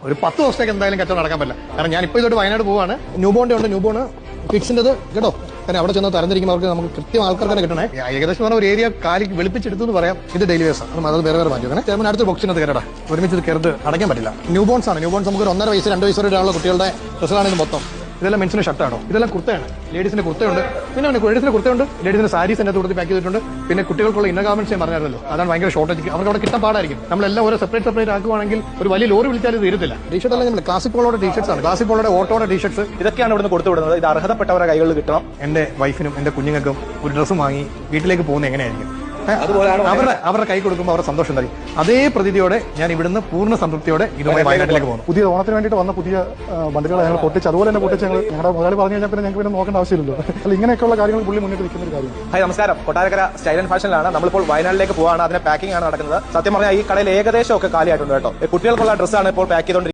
ഒരു 10 ദിവസത്തേക്ക് എന്തായാലും കച്ചവടം നടക്കാൻ പറ്റില്ല. കാരണം ഞാൻ ഇപ്പോൾ ഇതോട്ട് വയനാട് പോവാണ്. ന്യൂബോണിന്റെ ഉണ്ട്, ന്യൂബോൺ ഫിക്സിൻ്റെത് കേട്ടോ. കാരണം അവിടെ ചെന്ന് തരംതിരിക്കുമ്പോൾ അവർക്ക് നമുക്ക് കൃത്യം ആൾക്കാർക്ക് തന്നെ കിട്ടണേ. ഏകദേശം പറഞ്ഞ ഒരു ഏരിയ കാലിക്ക് വെളുപ്പിച്ചെടുത്തു എന്ന് പറയാം. ഇത് ഡെയിലി വേഴ്സ് ആണ്, അത് വേറെ മാറ്റി അങ്ങനെ ചേർന്ന് അടുത്ത ബോക്സിനകത്ത് കയറടാ. ഒരുമിച്ച് ഇത് കയറുത് അടയ്ക്കാൻ പറ്റില്ല. ന്യൂബോൺസ് ആണ്. ന്യൂബോൺസ് നമുക്ക് 1.5 വയസ്സ് 2 വയസ്സ് വരെയുള്ള കുട്ടികളുടെ ഡ്രസ്സുകളാണ് ഇത് മൊത്തം. ഇതെല്ലാം മെൻസിന് ഷർട്ടാണോ, ഇതെല്ലാം കുർത്തയാണ്. ലേഡീസിന്റെ കുർത്തയുണ്ട്, പിന്നെ ലേഡീസിന്റെ കുർത്തയുണ്ട്, ലേഡീസിന്റെ സാരീസ് എൻ്റെ കൊടുത്ത് പാക്ക് ചെയ്തിട്ടുണ്ട്. പിന്നെ കുട്ടികൾക്കുള്ള ഇന്നർ ഗാർമെന്റ്സ് ഞാൻ പറഞ്ഞായിരുന്നല്ലോ, അതാണ് ഭയങ്കര ഷോർട്ടേജ്. അവർക്ക് അവിടെ കിട്ടാൻ പാടായിരിക്കും. നമ്മളെല്ലാം ഓരോ സെപ്പറേറ്റ് ആക്കുവാണെങ്കിൽ ഒരു വലിയ ലോറി വിളിച്ചാൽ ഇത് തീരത്തില്ല. ടീഷർട്ട് എല്ലാം നമ്മൾ ക്ലാസിക് പോളോയുടെ ടീഷർട്സ് ആണ്. ക്ലാസിക് പോളോയുടെ ഓട്ടോയുടെ ടീഷർട്സ് ഇതൊക്കെയാണ് ഇവിടുന്ന് കൊടുത്തു വിടുന്നത്. ഇത് അർഹതപ്പെട്ടവരുടെ കൈകളിൽ കിട്ടണം. എന്റെ വൈഫിനും എന്റെ കുഞ്ഞുങ്ങൾക്കും ഒരു ഡ്രസ്സ് വാങ്ങി വീട്ടിലേക്ക് പോകുന്നത് എങ്ങനെയായിരിക്കും? അവരുടെ കൈ കൊടുക്കുമ്പോൾ അവരുടെ സന്തോഷം തരും. അതേ പ്രതിയോടെ ഞാൻ ഇവിടുന്ന് പൂർണ്ണ സംതൃപ്തിയോടെ ഇതുമായി വയനാട്ടിലേക്ക് പോകുന്നു. പുതിയ ഓണത്തിന് വേണ്ടിയിട്ട് വന്ന പുതിയ ബന്ധുക്കളെ ഞങ്ങൾ പൊട്ടിച്ച് അതുപോലെ തന്നെ പൊട്ടിച്ച് ഞങ്ങളുടെ മുതലാളി പറഞ്ഞു കഴിഞ്ഞാൽ പിന്നെ ഞങ്ങൾക്ക് പിന്നെ നോക്കേണ്ട ആവശ്യമില്ലല്ലോ. അല്ല, ഇങ്ങനെയൊക്കെയുള്ള കാര്യങ്ങൾ പുള്ളി മുന്നിട്ട് നിൽക്കുന്ന ഒരു കാര്യം. ഹായ്, നമസ്കാരം. കൊട്ടാരക്കര സ്റ്റൈൽ ആൻഡ് ഫാഷനിലാണ്. നമ്മളിപ്പോൾ വയനാട്ടിലേക്ക് പോവാണ്. അതിന്റെ പാക്കിംഗ് ആണ് നടക്കുന്നത്. സത്യം പറഞ്ഞാൽ ഈ കടയിൽ ഏകദേശം ഒക്കെ കാലിയായിട്ടുണ്ട് കേട്ടോ. കുട്ടികൾക്കുള്ള ഡ്രസ്സാണ് ഇപ്പോൾ പാക്ക് ചെയ്തുകൊണ്ട്